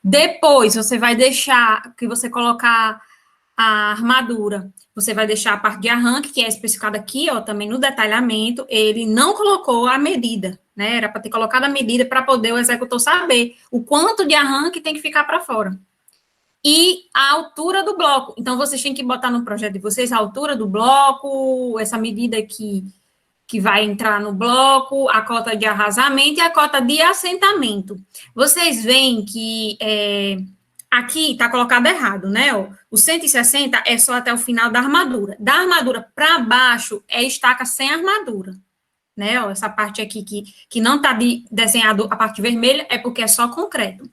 Depois, você vai deixar, que você colocar a armadura, você vai deixar a parte de arranque, que é especificada aqui, ó, também no detalhamento, ele não colocou a medida, né? Era para ter colocado a medida para poder o executor saber o quanto de arranque tem que ficar para fora. E a altura do bloco. Então, vocês têm que botar no projeto de vocês a altura do bloco, essa medida que vai entrar no bloco, a cota de arrasamento e a cota de assentamento. Vocês veem que aqui está colocado errado, né? Ó, o 160 é só até o final da armadura. Da armadura para baixo é estaca sem armadura. Né? Ó, essa parte aqui que não está desenhado a parte vermelha é porque é só concreto.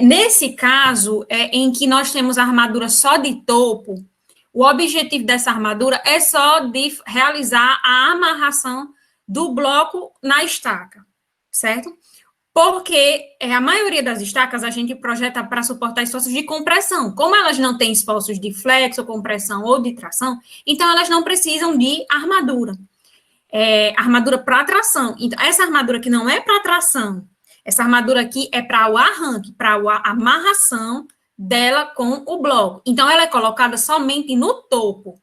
Nesse caso, em que nós temos a armadura só de topo, o objetivo dessa armadura é só de realizar a amarração do bloco na estaca, certo? Porque a maioria das estacas a gente projeta para suportar esforços de compressão. Como elas não têm esforços de flexo, compressão ou de tração, então elas não precisam de armadura. Armadura para tração. Então, essa armadura aqui não é para tração. Essa armadura aqui é para o arranque, para a amarração dela com o bloco. Então, ela é colocada somente no topo.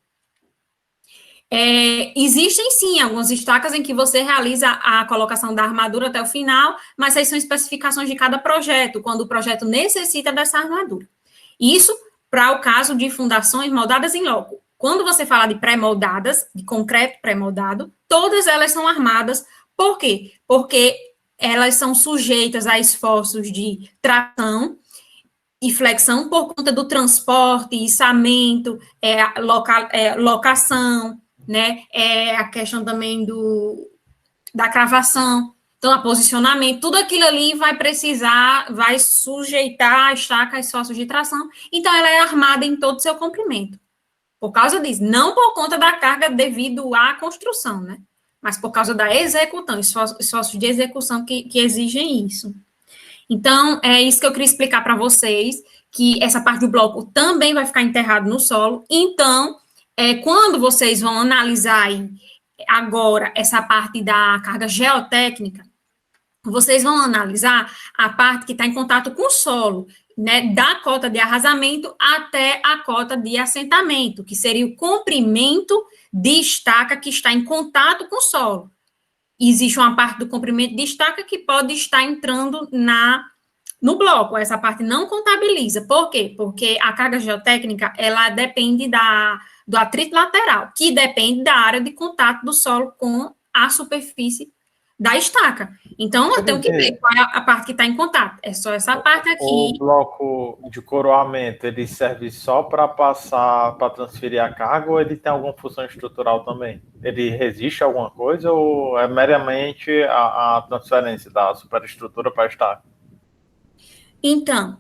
Existem, sim, algumas estacas em que você realiza a colocação da armadura até o final, mas aí são especificações de cada projeto, quando o projeto necessita dessa armadura. Isso para o caso de fundações moldadas em loco. Quando você fala de pré-moldadas, de concreto pré-moldado, todas elas são armadas. Por quê? Porque elas são sujeitas a esforços de tração e flexão por conta do transporte, içamento, locação, né? A questão também da cravação. Então, a posicionamento, tudo aquilo ali vai sujeitar a estaca a esforços de tração. Então, ela é armada em todo o seu comprimento. Por causa disso, não por conta da carga devido à construção, né? Mas por causa da execução, esforços de execução que exigem isso. Então, é isso que eu queria explicar para vocês, que essa parte do bloco também vai ficar enterrado no solo. Então, quando vocês vão analisar aí, agora essa parte da carga geotécnica, vocês vão analisar a parte que está em contato com o solo, né, da cota de arrasamento até a cota de assentamento, que seria o comprimento de estaca que está em contato com o solo. Existe uma parte do comprimento de estaca que pode estar entrando no bloco. Essa parte não contabiliza. Por quê? Porque a carga geotécnica, ela depende do atrito lateral, que depende da área de contato do solo com a superfície da estaca. Então, eu tenho que ver qual é a parte que está em contato. É só essa parte aqui. O bloco de coroamento, ele serve só para passar, para transferir a carga, ou ele tem alguma função estrutural também? Ele resiste a alguma coisa, ou é meramente a transferência da superestrutura para a estaca? Então,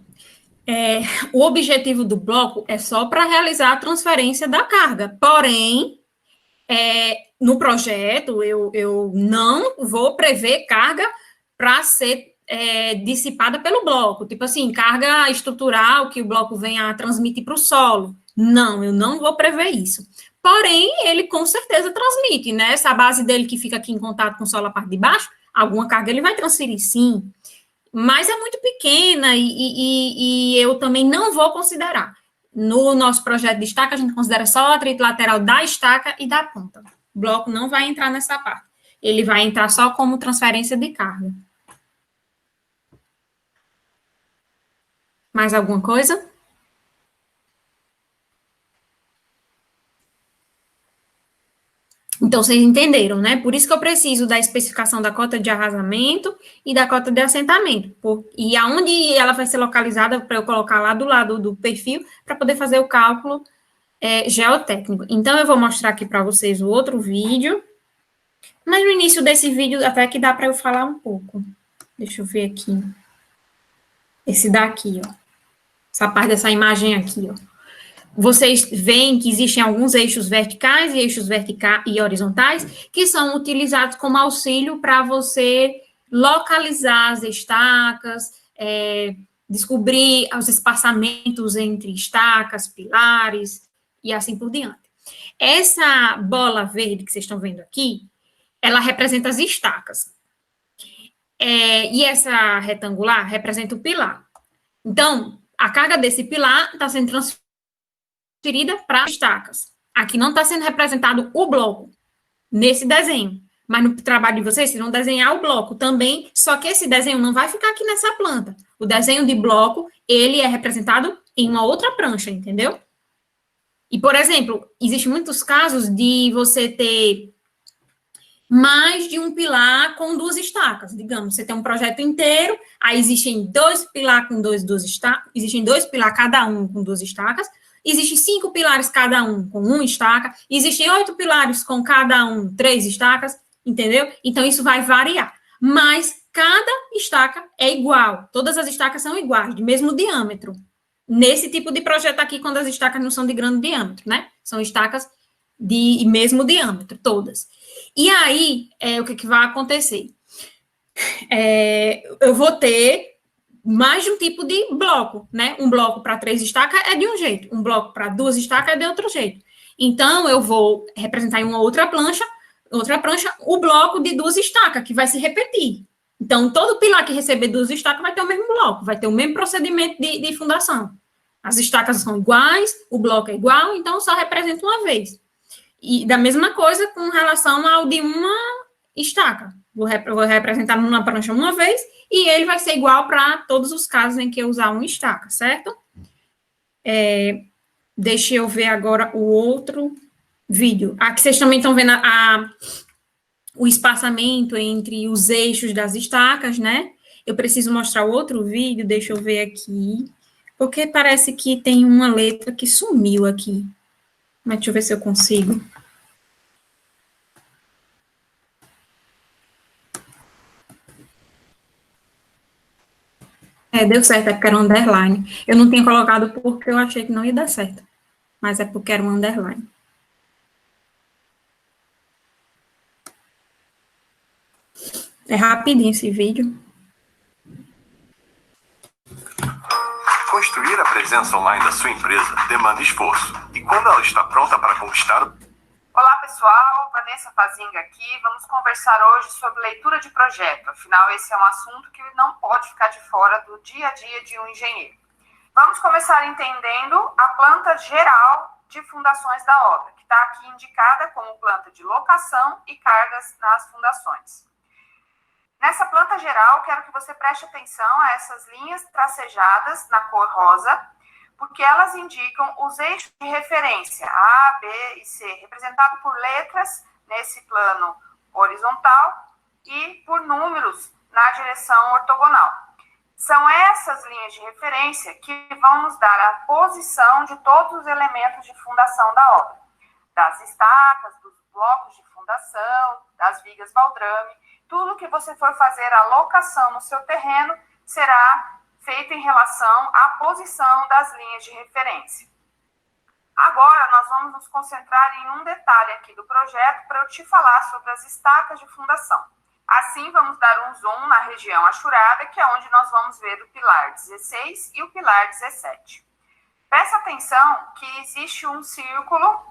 o objetivo do bloco é só para realizar a transferência da carga. Porém, no projeto, eu não vou prever carga para ser dissipada pelo bloco. Tipo assim, carga estrutural que o bloco venha a transmitir para o solo. Não, eu não vou prever isso. Porém, ele com certeza transmite, né? Essa base dele que fica aqui em contato com o solo, a parte de baixo, alguma carga ele vai transferir, sim. Mas é muito pequena e eu também não vou considerar. No nosso projeto de estaca, a gente considera só o atrito lateral da estaca e da ponta. O bloco não vai entrar nessa parte. Ele vai entrar só como transferência de carga. Mais alguma coisa? Então, vocês entenderam, né? Por isso que eu preciso da especificação da cota de arrasamento e da cota de assentamento. E aonde ela vai ser localizada para eu colocar lá do lado do perfil para poder fazer o cálculo geotécnico. Então, eu vou mostrar aqui para vocês o outro vídeo. Mas no início desse vídeo até que dá para eu falar um pouco. Deixa eu ver aqui. Esse daqui, ó. Essa parte dessa imagem aqui, ó. Vocês veem que existem alguns eixos verticais e eixos e horizontais que são utilizados como auxílio para você localizar as estacas, descobrir os espaçamentos entre estacas, pilares e assim por diante. Essa bola verde que vocês estão vendo aqui, ela representa as estacas. E essa retangular representa o pilar. Então, a carga desse pilar está sendo transferida para as estacas. Aqui não está sendo representado o bloco nesse desenho. Mas no trabalho de vocês, vocês vão desenhar o bloco também, só que esse desenho não vai ficar aqui nessa planta. O desenho de bloco, ele é representado em uma outra prancha, entendeu? E, por exemplo, existem muitos casos de você ter mais de um pilar com 2 estacas. Digamos, você tem um projeto inteiro, aí existem 2 pilares com duas estacas, existem 2 pilares cada um com 2 estacas, existem 5 pilares cada um com 1 estaca, existem 8 pilares com cada um 3 estacas, entendeu? Então, isso vai variar. Mas cada estaca é igual, todas as estacas são iguais, de mesmo diâmetro. Nesse tipo de projeto aqui, quando as estacas não são de grande diâmetro, né? São estacas de mesmo diâmetro, todas. E aí, o que vai acontecer? Eu vou ter mais de um tipo de bloco, né? Um bloco para 3 estacas é de um jeito, um bloco para 2 estacas é de outro jeito. Então, eu vou representar em uma outra prancha, o bloco de 2 estacas, que vai se repetir. Então, todo pilar que receber 2 estacas vai ter o mesmo bloco, vai ter o mesmo procedimento de fundação. As estacas são iguais, o bloco é igual, então só representa uma vez. E da mesma coisa com relação ao de uma estaca. Vou representar numa prancha uma vez e ele vai ser igual para todos os casos em que eu usar uma estaca, certo? Deixa eu ver agora o outro vídeo. Aqui vocês também estão vendo o espaçamento entre os eixos das estacas, né? Eu preciso mostrar outro vídeo, deixa eu ver aqui, porque parece que tem uma letra que sumiu aqui. Mas deixa eu ver se eu consigo. Deu certo, é porque era um underline. Eu não tinha colocado porque eu achei que não ia dar certo. Mas é porque era um underline. É rapidinho esse vídeo. Construir a presença online da sua empresa demanda esforço. E quando ela está pronta para conquistar o... Olá pessoal, Vanessa Fazinga aqui. Vamos conversar hoje sobre leitura de projeto. Afinal, esse é um assunto que não pode ficar de fora do dia a dia de um engenheiro. Vamos começar entendendo a planta geral de fundações da obra, que está aqui indicada como planta de locação e cargas nas fundações. Nessa planta geral, quero que você preste atenção a essas linhas tracejadas na cor rosa, porque elas indicam os eixos de referência, A, B e C, representado por letras nesse plano horizontal e por números na direção ortogonal. São essas linhas de referência que vão nos dar a posição de todos os elementos de fundação da obra, das estacas, dos blocos de fundação, das vigas baldrame. Tudo que você for fazer a locação no seu terreno será feito em relação à posição das linhas de referência. Agora, nós vamos nos concentrar em um detalhe aqui do projeto para eu te falar sobre as estacas de fundação. Assim, vamos dar um zoom na região achurada, que é onde nós vamos ver o pilar 16 e o pilar 17. Presta atenção que existe um círculo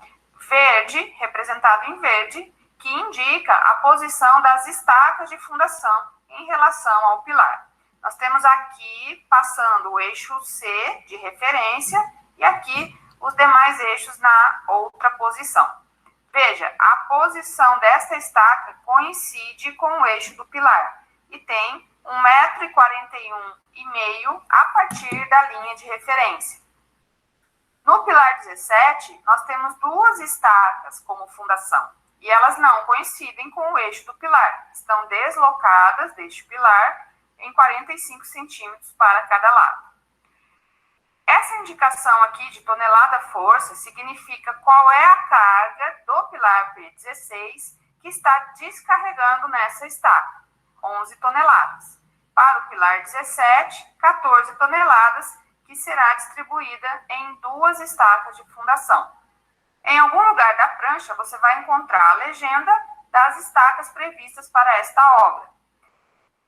verde, representado em verde, que indica a posição das estacas de fundação em relação ao pilar. Nós temos aqui passando o eixo C de referência e aqui os demais eixos na outra posição. Veja, a posição desta estaca coincide com o eixo do pilar e tem 1,41 m a partir da linha de referência. No pilar 17, nós temos 2 estacas como fundação e elas não coincidem com o eixo do pilar. Estão deslocadas deste pilar em 45 centímetros para cada lado. Essa indicação aqui de tonelada-força significa qual é a carga do pilar P16 que está descarregando nessa estaca, 11 toneladas. Para o pilar 17, 14 toneladas, que será distribuída em 2 estacas de fundação. Em algum lugar da prancha, você vai encontrar a legenda das estacas previstas para esta obra.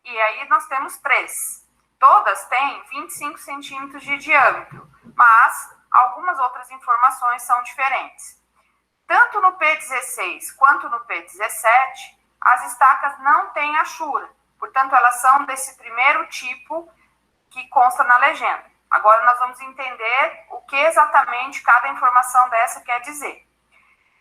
E aí nós temos 3. Todas têm 25 centímetros de diâmetro, mas algumas outras informações são diferentes. Tanto no P16 quanto no P17, as estacas não têm achura, portanto elas são desse primeiro tipo que consta na legenda. Agora nós vamos entender o que exatamente cada informação dessa quer dizer.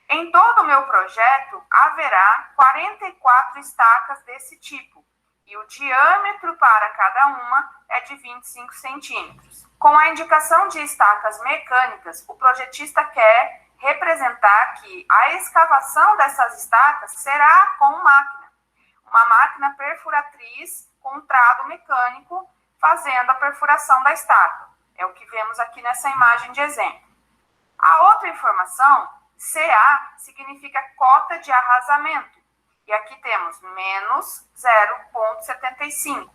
Em todo o meu projeto, haverá 44 estacas desse tipo, e o diâmetro para cada uma é de 25 centímetros. Com a indicação de estacas mecânicas, o projetista quer representar que a escavação dessas estacas será com máquina, uma máquina perfuratriz com trado mecânico fazendo a perfuração da estaca. É o que vemos aqui nessa imagem de exemplo. A outra informação, CA, significa cota de arrasamento. E aqui temos menos 0,75.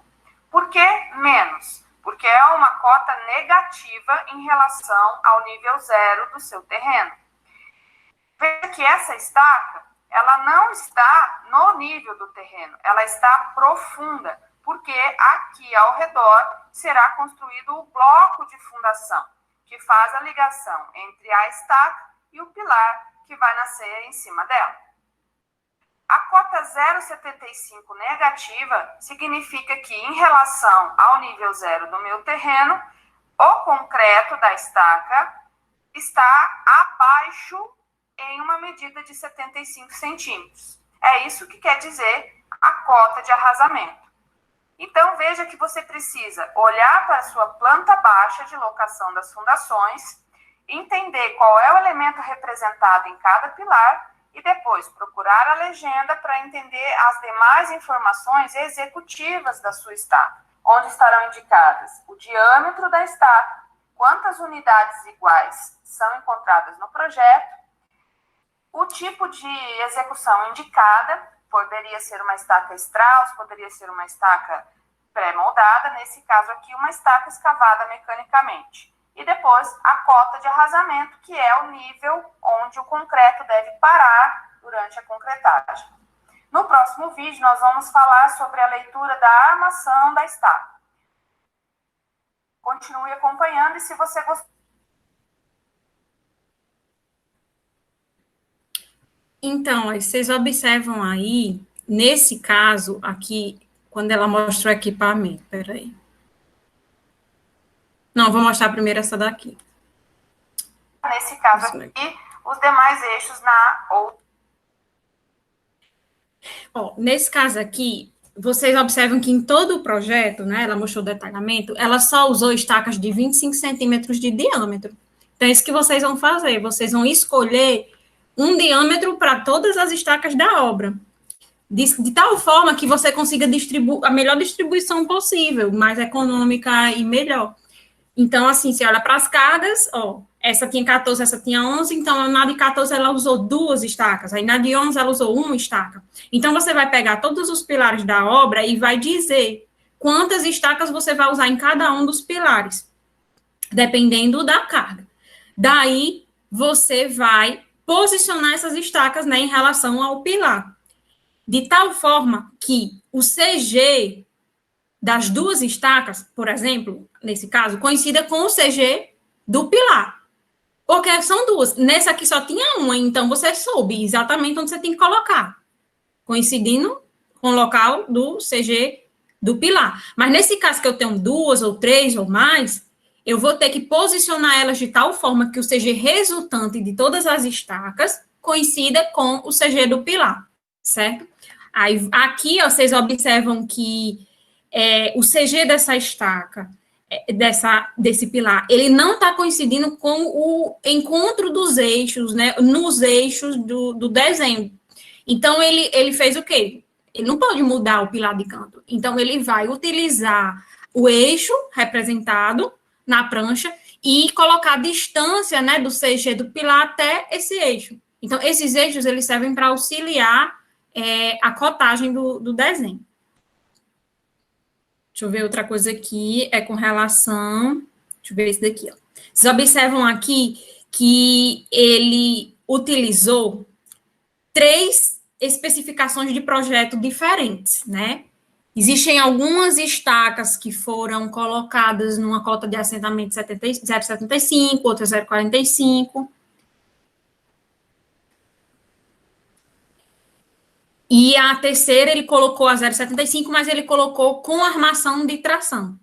Por que menos? Porque é uma cota negativa em relação ao nível zero do seu terreno. Veja que essa estaca, ela não está no nível do terreno, ela está profunda, porque aqui ao redor será construído o bloco de fundação, que faz a ligação entre a estaca e o pilar que vai nascer em cima dela. A cota 0,75 negativa significa que, em relação ao nível zero do meu terreno, o concreto da estaca está abaixo em uma medida de 75 centímetros. É isso que quer dizer a cota de arrasamento. Então, veja que você precisa olhar para a sua planta baixa de locação das fundações, entender qual é o elemento representado em cada pilar e depois procurar a legenda para entender as demais informações executivas da sua estaca, onde estarão indicadas o diâmetro da estaca, quantas unidades iguais são encontradas no projeto, o tipo de execução indicada, poderia ser uma estaca Strauss, poderia ser uma estaca pré-moldada, nesse caso aqui uma estaca escavada mecanicamente. E depois a cota de arrasamento, que é o nível onde o concreto deve parar durante a concretagem. No próximo vídeo nós vamos falar sobre a leitura da armação da estaca. Continue acompanhando e se você gostar... Então, vocês observam aí, nesse caso aqui, quando ela mostra o equipamento, peraí. Não, vou mostrar primeiro essa daqui. Nesse caso aqui, os demais eixos na outra. Ó, nesse caso aqui, vocês observam que em todo o projeto, né, ela mostrou o detalhamento, ela só usou estacas de 25 centímetros de diâmetro. Então, é isso que vocês vão fazer, vocês vão escolher um diâmetro para todas as estacas da obra, de tal forma que você consiga distribuir a melhor distribuição possível, mais econômica e melhor. Então, assim, você olha para as cargas, ó, essa tinha 14, essa tinha 11, então na de 14 ela usou 2 estacas, aí na de 11 ela usou 1 estaca. Então, você vai pegar todos os pilares da obra e vai dizer quantas estacas você vai usar em cada um dos pilares, dependendo da carga. Daí, você vai posicionar essas estacas, né, em relação ao pilar, de tal forma que o CG das 2 estacas, por exemplo, nesse caso, coincida com o CG do pilar, porque são 2. Nessa aqui só tinha 1, então você soube exatamente onde você tem que colocar, coincidindo com o local do CG do pilar. Mas nesse caso que eu tenho 2 ou 3 ou mais, eu vou ter que posicionar elas de tal forma que o CG resultante de todas as estacas coincida com o CG do pilar, certo? Aí, aqui, ó, vocês observam que o CG dessa estaca, desse pilar, ele não está coincidindo com o encontro dos eixos, né, nos eixos do desenho. Então, ele fez o quê? Ele não pode mudar o pilar de canto. Então, ele vai utilizar o eixo representado na prancha e colocar a distância, né, do CG do pilar até esse eixo. Então, esses eixos, eles servem para auxiliar a cotagem do desenho. Deixa eu ver outra coisa aqui, com relação... Deixa eu ver esse daqui, ó. Vocês observam aqui que ele utilizou 3 especificações de projeto diferentes, né? Existem algumas estacas que foram colocadas numa cota de assentamento 0,75, outras 0,45. E a terceira ele colocou a 0,75, mas ele colocou com armação de tração.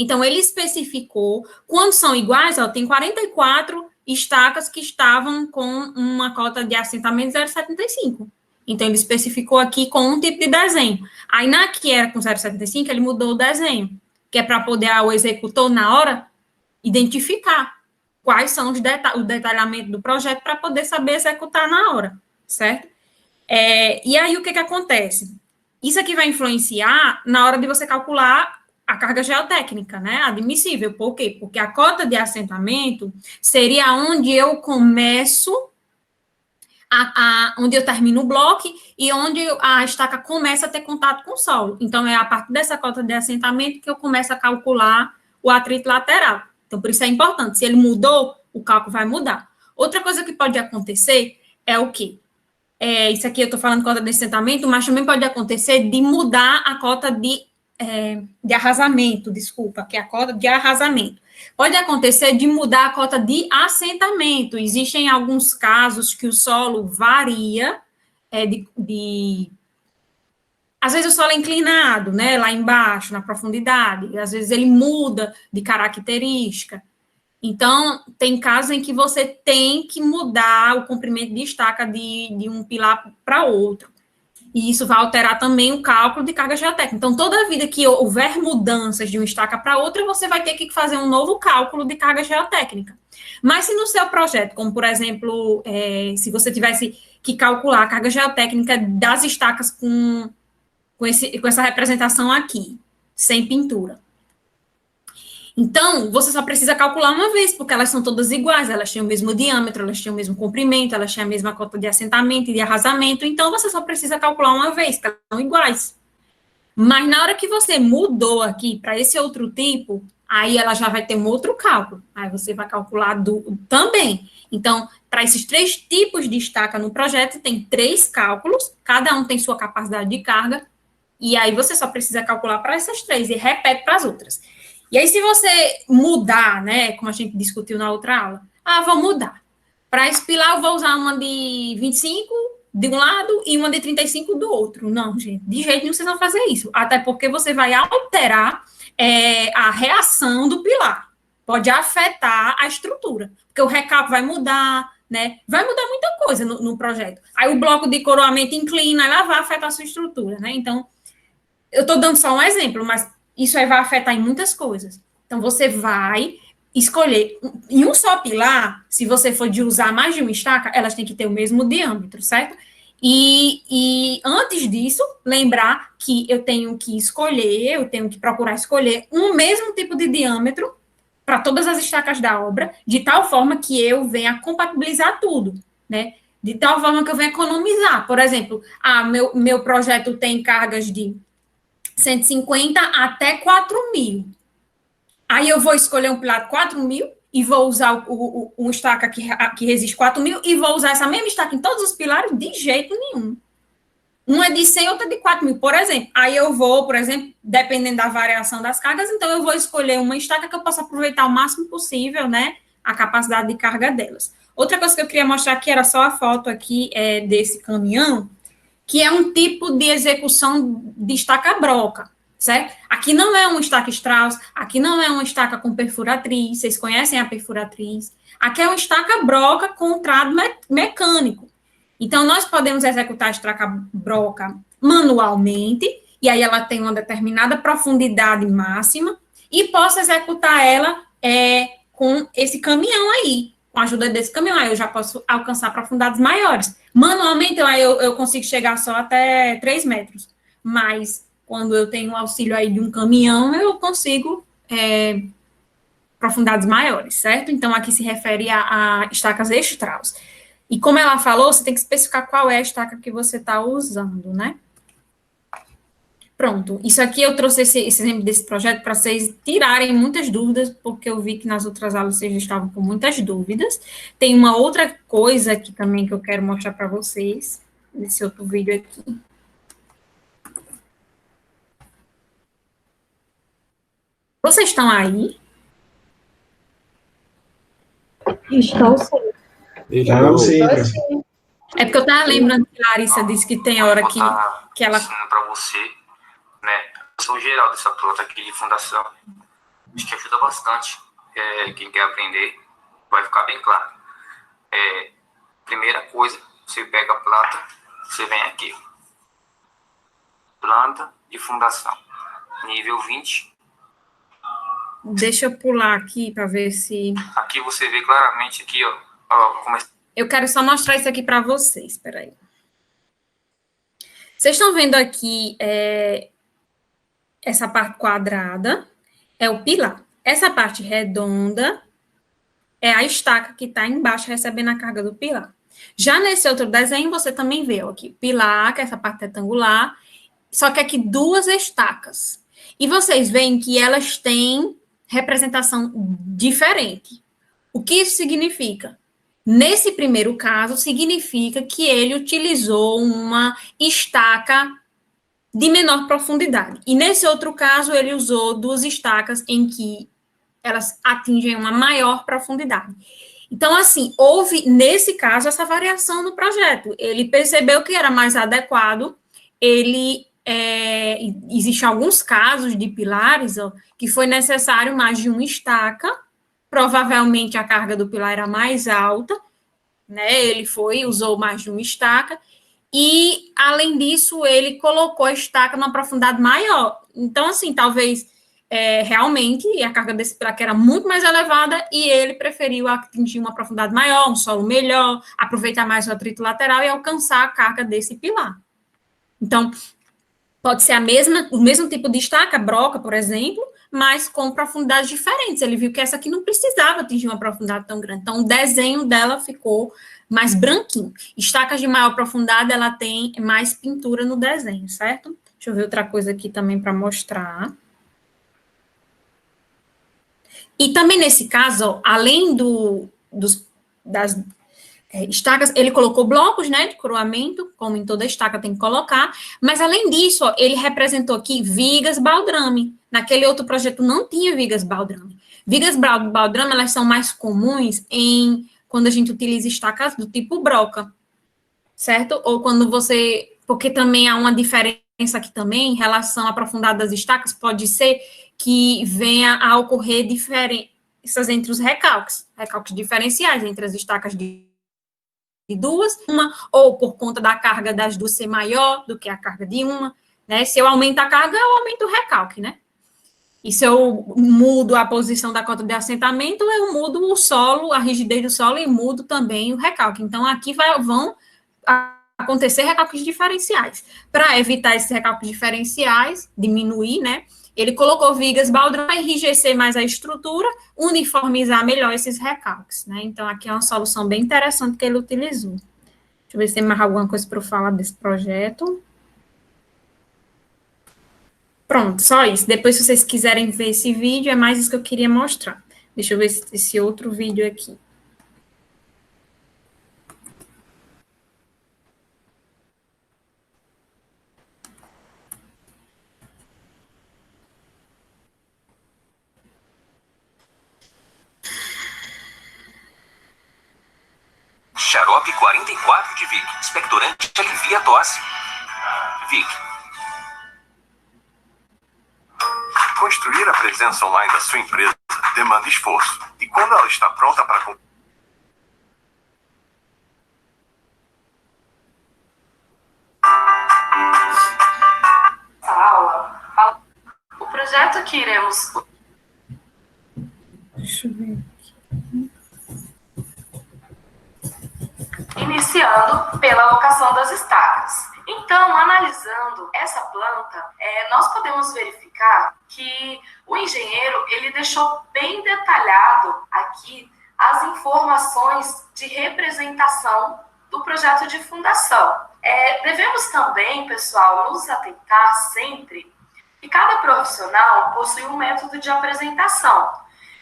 Então, ele especificou, quando são iguais, ó, tem 44 estacas que estavam com uma cota de assentamento 0,75. Então, ele especificou aqui com um tipo de desenho. Aí, na que era com 0,75, ele mudou o desenho, que é para poder o executor, na hora, identificar quais são o detalhamento do projeto para poder saber executar na hora, certo? E aí, o que acontece? Isso aqui vai influenciar na hora de você calcular a carga geotécnica, né, admissível. Por quê? Porque a cota de assentamento seria onde eu começo, onde eu termino o bloco e onde a estaca começa a ter contato com o solo. Então, é a partir dessa cota de assentamento que eu começo a calcular o atrito lateral. Então, por isso é importante. Se ele mudou, o cálculo vai mudar. Outra coisa que pode acontecer é o quê? Isso aqui eu estou falando de cota de assentamento, mas também pode acontecer de mudar a cota de arrasamento, desculpa, que é a cota de arrasamento. Pode acontecer de mudar a cota de assentamento. Existem alguns casos que o solo varia, às vezes o solo é inclinado, né, lá embaixo, na profundidade, às vezes ele muda de característica. Então, tem casos em que você tem que mudar o comprimento de estaca de um pilar para outro. E isso vai alterar também o cálculo de carga geotécnica. Então, toda vida que houver mudanças de uma estaca para outra, você vai ter que fazer um novo cálculo de carga geotécnica. Mas se no seu projeto, como por exemplo, se você tivesse que calcular a carga geotécnica das estacas com essa representação aqui, sem pintura. Então, você só precisa calcular uma vez, porque elas são todas iguais, elas têm o mesmo diâmetro, elas têm o mesmo comprimento, elas têm a mesma cota de assentamento e de arrasamento, então você só precisa calcular uma vez, porque elas são iguais. Mas na hora que você mudou aqui para esse outro tipo, aí ela já vai ter um outro cálculo, aí você vai calcular também. Então, para esses 3 tipos de estaca no projeto, tem 3 cálculos, cada um tem sua capacidade de carga, e aí você só precisa calcular para essas 3 e repete para as outras. E aí, se você mudar, né, como a gente discutiu na outra aula, vou mudar. Para esse pilar, eu vou usar uma de 25 de um lado e uma de 35 do outro. Não, gente, de jeito nenhum vocês vão fazer isso. Até porque você vai alterar a reação do pilar. Pode afetar a estrutura. Porque o recálculo vai mudar, né? Vai mudar muita coisa no projeto. Aí o bloco de coroamento inclina, ela vai afetar a sua estrutura, né? Então, eu estou dando só um exemplo, mas isso aí vai afetar em muitas coisas. Então, você vai escolher em um só pilar, se você for de usar mais de uma estaca, elas têm que ter o mesmo diâmetro, certo? E antes disso, lembrar que eu tenho que procurar escolher um mesmo tipo de diâmetro para todas as estacas da obra, de tal forma que eu venha compatibilizar tudo, né? De tal forma que eu venha economizar. Por exemplo, meu projeto tem cargas de 150 até 4.000. Aí eu vou escolher um pilar de 4.000 e vou usar um estaca que resiste 4.000 e vou usar essa mesma estaca em todos os pilares? De jeito nenhum. Um é de 100, outro é de 4.000, por exemplo. Aí eu vou, por exemplo, dependendo da variação das cargas, então eu vou escolher uma estaca que eu possa aproveitar o máximo possível, né, a capacidade de carga delas. Outra coisa que eu queria mostrar aqui era só a foto aqui desse caminhão, que é um tipo de execução de estaca broca, certo? Aqui não é uma estaca Strauss, aqui não é uma estaca com perfuratriz, vocês conhecem a perfuratriz. Aqui é uma estaca broca com trado mecânico. Então, nós podemos executar a estaca broca manualmente, e aí ela tem uma determinada profundidade máxima, e posso executar ela com esse caminhão aí. Com a ajuda desse caminhão, aí eu já posso alcançar profundidades maiores. Manualmente, eu consigo chegar só até 3 metros. Mas, quando eu tenho o auxílio aí de um caminhão, eu consigo profundidades maiores, certo? Então, aqui se refere a estacas Strauss. E como ela falou, você tem que especificar qual é a estaca que você está usando, né? Pronto, isso aqui eu trouxe esse exemplo desse projeto para vocês tirarem muitas dúvidas, porque eu vi que nas outras aulas vocês estavam com muitas dúvidas. Tem uma outra coisa aqui também que eu quero mostrar para vocês, nesse outro vídeo aqui. Vocês estão aí? Estou sim. Estamos sim. É porque eu estava lembrando que a Larissa disse que tem hora que ela... para você, né, a geral dessa planta aqui de fundação. Acho que ajuda bastante. Quem quer aprender, vai ficar bem claro. Primeira coisa, você pega a planta, você vem aqui. Planta de fundação. Nível 20. Deixa eu pular aqui para ver se... Aqui você vê claramente aqui, ó. Eu quero só mostrar isso aqui para vocês, espera aí. Vocês estão vendo aqui essa parte quadrada é o pilar. Essa parte redonda é a estaca que está embaixo recebendo a carga do pilar. Já nesse outro desenho, você também vê ó, aqui pilar, que é essa parte retangular, só que aqui duas estacas. E vocês veem que elas têm representação diferente. O que isso significa? Nesse primeiro caso, significa que ele utilizou uma estaca de menor profundidade. E nesse outro caso, ele usou duas estacas em que elas atingem uma maior profundidade. Então, assim, houve, nesse caso, essa variação no projeto. Ele percebeu que era mais adequado, existem alguns casos de pilares, ó, que foi necessário mais de uma estaca, provavelmente a carga do pilar era mais alta, né, ele usou mais de uma estaca, e, além disso, ele colocou a estaca numa profundidade maior. Então, assim, talvez, realmente, a carga desse pilar era muito mais elevada, e ele preferiu atingir uma profundidade maior, um solo melhor, aproveitar mais o atrito lateral e alcançar a carga desse pilar. Então, pode ser o mesmo tipo de estaca, broca, por exemplo, mas com profundidades diferentes. Ele viu que essa aqui não precisava atingir uma profundidade tão grande. Então, o desenho dela ficou mais branquinho. Estacas de maior profundidade, ela tem mais pintura no desenho, certo? Deixa eu ver outra coisa aqui também para mostrar. E também nesse caso, ó, além das estacas, ele colocou blocos, né, de coroamento, como em toda estaca tem que colocar, mas além disso, ó, ele representou aqui vigas baldrame. Naquele outro projeto não tinha vigas baldrame. Vigas baldrame, elas são mais comuns quando a gente utiliza estacas do tipo broca, certo? Ou quando porque também há uma diferença aqui também, em relação à profundidade das estacas, pode ser que venha a ocorrer diferenças entre os recalques diferenciais entre as estacas de duas, ou por conta da carga das duas ser maior do que a carga de uma, né? Se eu aumento a carga, eu aumento o recalque, né? E se eu mudo a posição da cota de assentamento, eu mudo o solo, a rigidez do solo, e mudo também o recalque. Então, aqui vão acontecer recalques diferenciais. Para evitar esses recalques diferenciais, diminuir, né? Ele colocou vigas baldrame para enrijecer mais a estrutura, uniformizar melhor esses recalques, né? Então, aqui é uma solução bem interessante que ele utilizou. Deixa eu ver se tem mais alguma coisa para eu falar desse projeto. Pronto, só isso. Depois, se vocês quiserem ver esse vídeo, é mais isso que eu queria mostrar. Deixa eu ver esse outro vídeo aqui. Xarope 44 de Vic. Expectorante alivia a tosse. Vic. Construir a presença online da sua empresa demanda esforço. E quando ela está pronta para... Aula. O projeto que iremos... Deixa eu ver. Iniciando pela locação das estacas. Então, analisando essa planta, nós podemos verificar que o engenheiro ele deixou bem detalhado aqui as informações de representação do projeto de fundação. Devemos também, pessoal, nos atentar sempre que cada profissional possui um método de apresentação.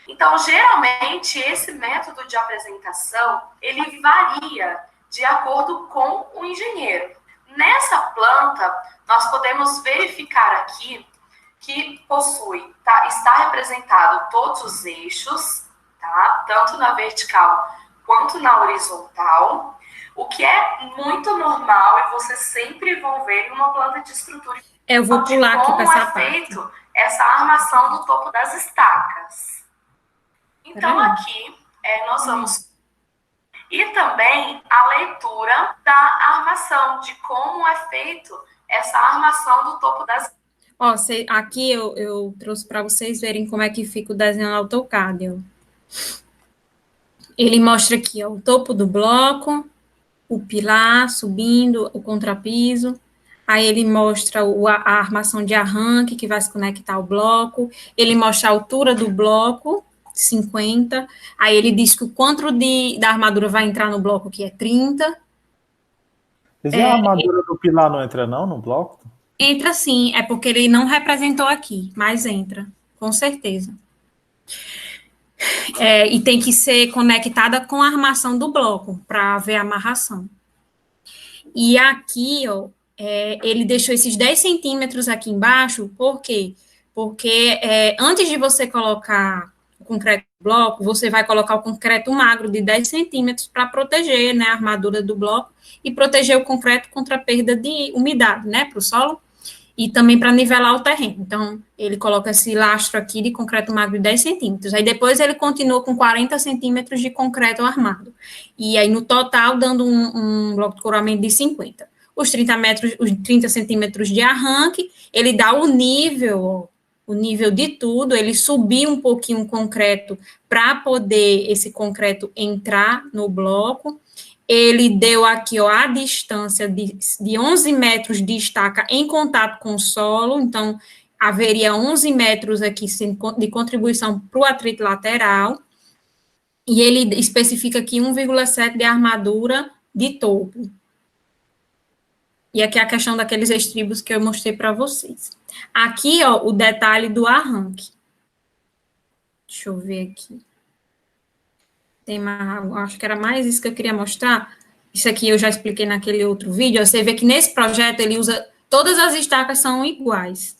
Então, geralmente, esse método de apresentação, ele varia de acordo com o engenheiro. Nessa planta, nós podemos verificar aqui que está representado todos os eixos, tá? Tanto na vertical quanto na horizontal, o que é muito normal e vocês sempre vão ver em uma planta de estrutura. Eu vou pular aqui para essa parte. Feito essa armação do topo das estacas. Então, aqui, nós vamos... E também a leitura da armação, de como é feito essa armação do topo das... Ó, aqui eu trouxe para vocês verem como é que fica o desenho no AutoCAD, ó. Ele mostra aqui, ó, o topo do bloco, o pilar subindo, o contrapiso. Aí ele mostra a armação de arranque, que vai se conectar ao bloco. Ele mostra a altura do bloco, 50. Aí ele diz que o quanto da armadura vai entrar no bloco, que é 30. A armadura do pilar não entra não no bloco? Entra sim, é porque ele não representou aqui, mas entra, com certeza. E tem que ser conectada com a armação do bloco, para ver a amarração. E aqui, ó, ele deixou esses 10 centímetros aqui embaixo, por quê? Porque antes de você colocar o concreto no bloco, você vai colocar o concreto magro de 10 centímetros para proteger, né, a armadura do bloco e proteger o concreto contra a perda de umidade, né, para o solo. E também para nivelar o terreno. Então, ele coloca esse lastro aqui de concreto magro de 10 centímetros. Aí, depois, ele continua com 40 centímetros de concreto armado. E aí, no total, dando um bloco de coroamento de 50. Os 30 centímetros de arranque, ele dá o nível de tudo, ele subiu um pouquinho o concreto para poder esse concreto entrar no bloco. Ele deu aqui, ó, a distância de 11 metros de estaca em contato com o solo, então, haveria 11 metros aqui de contribuição para o atrito lateral, e ele especifica aqui 1,7 de armadura de topo. E aqui é a questão daqueles estribos que eu mostrei para vocês. Aqui, ó, o detalhe do arranque. Deixa eu ver aqui. Acho que era mais isso que eu queria mostrar. Isso aqui eu já expliquei naquele outro vídeo. Você vê que nesse projeto ele usa... Todas as estacas são iguais.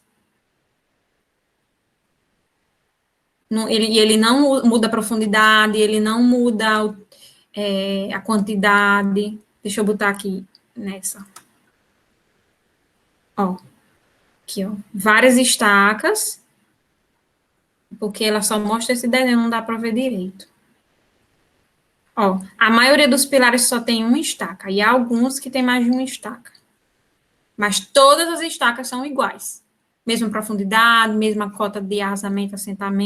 Ele não muda a profundidade, ele não muda a quantidade. Deixa eu botar aqui nessa. Ó. Aqui, ó. Várias estacas. Porque ela só mostra esse desenho, não dá para ver direito. Ó, a maioria dos pilares só tem uma estaca, e há alguns que tem mais de uma estaca. Mas todas as estacas são iguais. Mesma profundidade, mesma cota de arrasamento, assentamento.